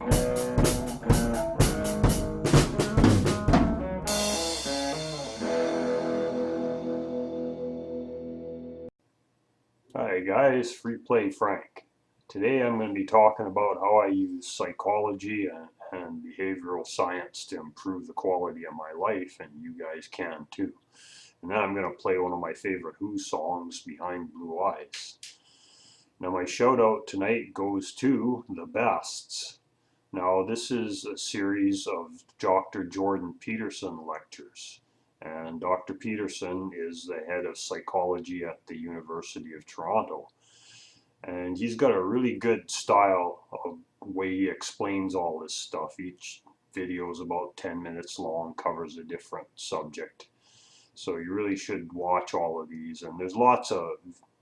Hi guys, Free Play Frank. Today I'm going to be talking about how I use psychology and behavioral science to improve the quality of my life, and you guys can too. And then I'm going to play one of my favorite Who songs, Behind Blue Eyes. Now my shout out tonight goes to The Bests. Now this is a series of Dr. Jordan Peterson lectures. And Dr. Peterson is the head of psychology at the University of Toronto. And he's got a really good style of way he explains all this stuff. Each video is about 10 minutes long, covers a different subject. So you really should watch all of these. And there's lots of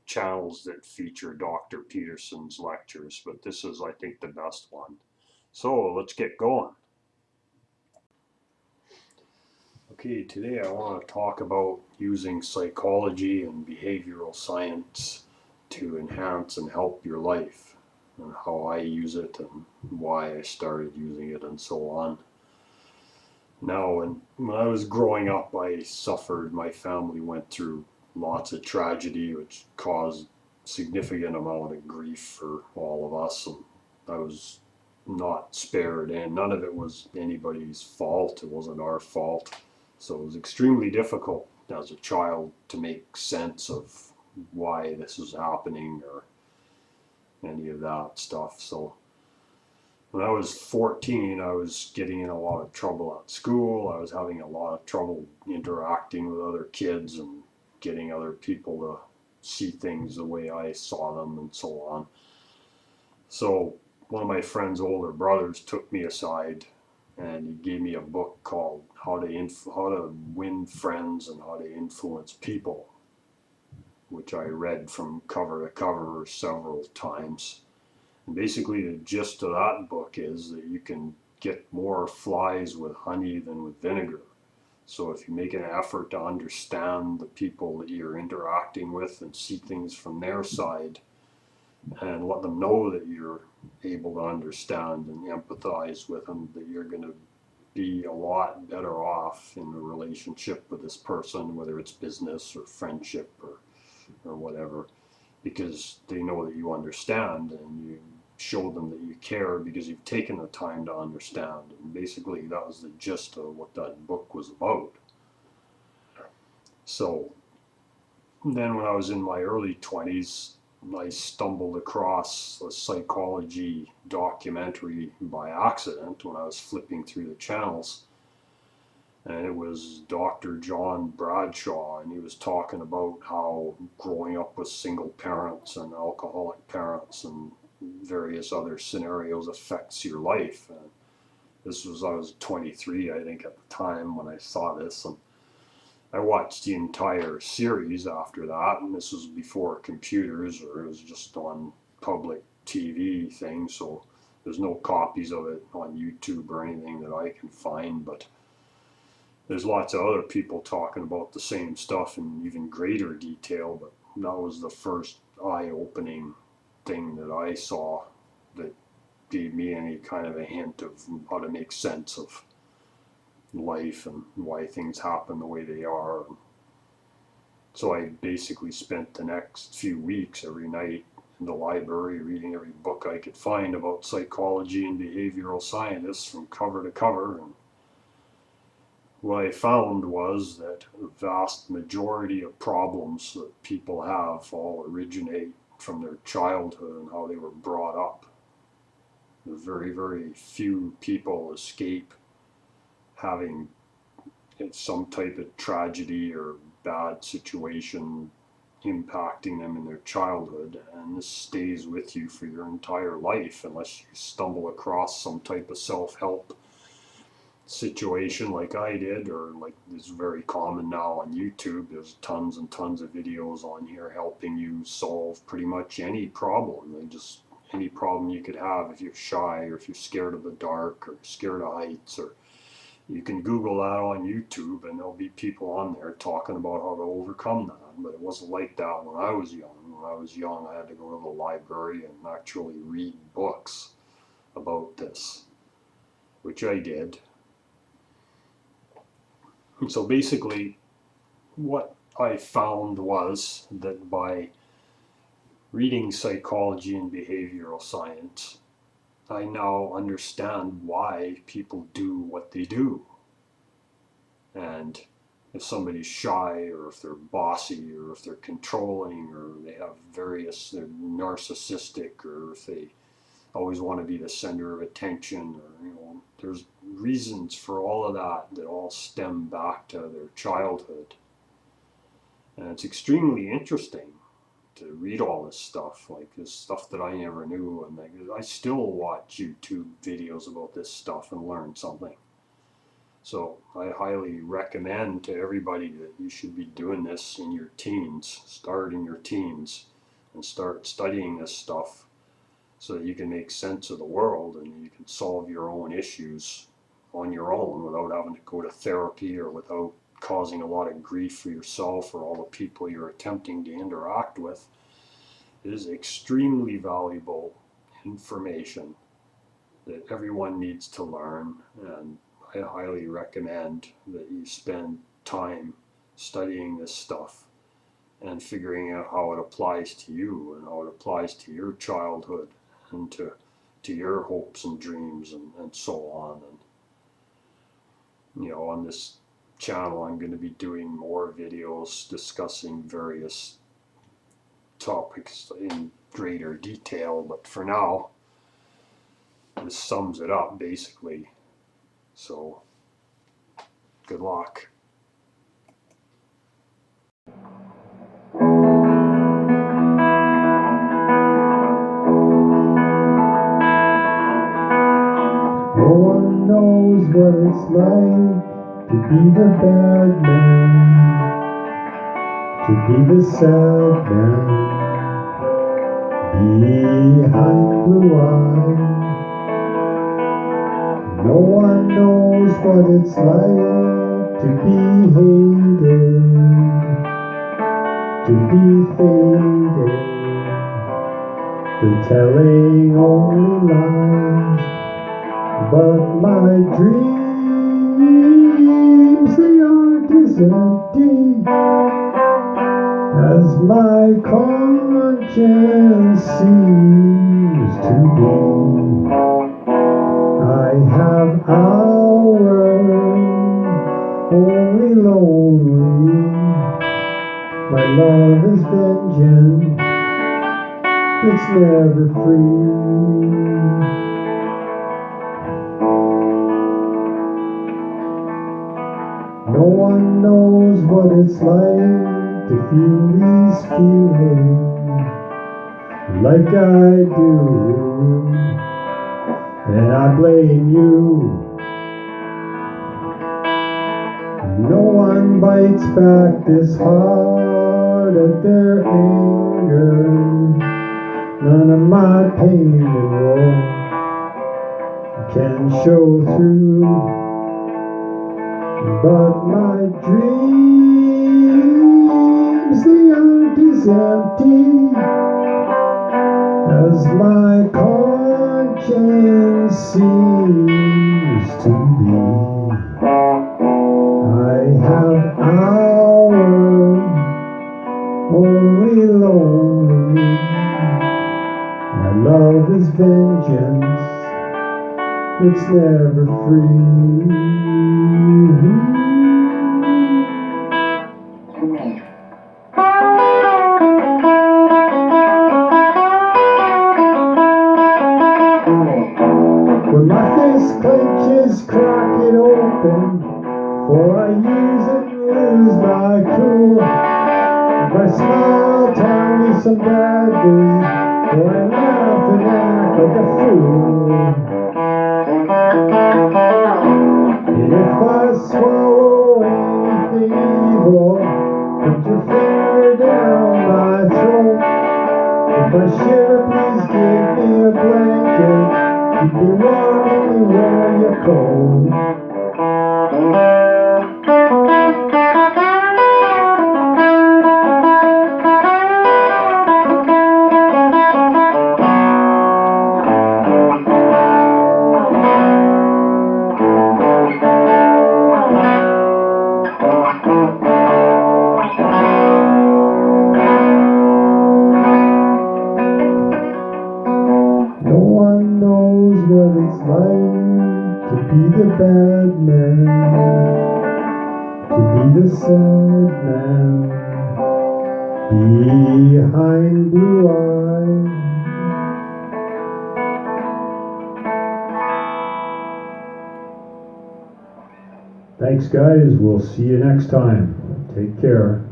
channels that feature Dr. Peterson's lectures, but this is, I think, the best one. So let's get going. Okay, today I want to talk about using psychology and behavioral science to enhance and help your life, and how I use it and why I started using it and so on. Now, when I was growing up, my family went through lots of tragedy, which caused significant amount of grief for all of us, and I was not spared, and none of it was anybody's fault. It wasn't our fault. So it was extremely difficult as a child to make sense of why this was happening or any of that stuff. So when I was 14, I was getting in a lot of trouble at school. I was having a lot of trouble interacting with other kids and getting other people to see things the way I saw them and so on. So one of my friend's older brothers took me aside and he gave me a book called How to Win Friends and How to Influence People, which I read from cover to cover several times. And basically the gist of that book is that you can get more flies with honey than with vinegar. So if you make an effort to understand the people that you're interacting with and see things from their side, and let them know that you're able to understand and empathize with them, that you're going to be a lot better off in a relationship with this person, whether it's business or friendship or whatever, because they know that you understand and you show them that you care because you've taken the time to understand. And basically that was the gist of what that book was about. So then when I was in my early 20s, I stumbled across a psychology documentary by accident when I was flipping through the channels. And it was Dr. John Bradshaw, and he was talking about how growing up with single parents and alcoholic parents and various other scenarios affects your life. And I was 23, I think, at the time when I saw this. And I watched the entire series after that, and this was before computers, or it was just on public TV thing, so there's no copies of it on YouTube or anything that I can find, but there's lots of other people talking about the same stuff in even greater detail. But that was the first eye-opening thing that I saw that gave me any kind of a hint of how to make sense of life and why things happen the way they are. So I basically spent the next few weeks every night in the library reading every book I could find about psychology and behavioral science from cover to cover. And what I found was that the vast majority of problems that people have all originate from their childhood and how they were brought up. Very, very few people escape having some type of tragedy or bad situation impacting them in their childhood, and this stays with you for your entire life unless you stumble across some type of self-help situation like I did, or like is very common now on YouTube. There's tons and tons of videos on here helping you solve pretty much any problem. Any problem you could have if you're shy, or if you're scared of the dark, or scared of heights, or you can Google that on YouTube and there'll be people on there talking about how to overcome that. But it wasn't like that when I was young. When I was young, I had to go to the library and actually read books about this. which I did. And so basically, what I found was that by reading psychology and behavioral science, I now understand why people do what they do. And if somebody's shy, or if they're bossy, or if they're controlling, or they have they're narcissistic, or if they always want to be the center of attention, or there's reasons for all of that all stem back to their childhood. And it's extremely interesting to read all this stuff, like this stuff that I never knew, and I still watch YouTube videos about this stuff and learn something. So I highly recommend to everybody that you should be doing this in your teens. Start in your teens and start studying this stuff so that you can make sense of the world and you can solve your own issues on your own without having to go to therapy or without causing a lot of grief for yourself or all the people you're attempting to interact with. It is extremely valuable information that everyone needs to learn, and I highly recommend that you spend time studying this stuff and figuring out how it applies to you and how it applies to your childhood and to your hopes and dreams and so on. And on this channel I'm going to be doing more videos discussing various topics in greater detail, but for now this sums it up basically. So good luck. No one knows what it's like to be the bad man, to be the sad man behind blue eyes. No one knows what it's like to be hated, to be faded, to telling only lies. But my dreams, they aren't as empty as my conscience seems to be. I have hours only lonely. My love is vengeance, it's never free. No one knows what it's like to feel these feelings like I do, and I blame you. No one bites back this hard at their anger. None of my pain and woe can show through. But my dreams, they aren't as empty as my conscience seems to be. I have hours only lonely. My love is vengeance, it's never free. When my fist clenches, crack it open, for I use it and lose my cool. If I smile, tell me some bad news, or I laugh and act like a fool. And if I swallow anything evil, put your finger down my throat. If I shiver, please give me a blanket. Keep me warm, let me wear your coat. bad man, to be the sad man behind blue eyes. Thanks, guys. We'll see you next time. Take care.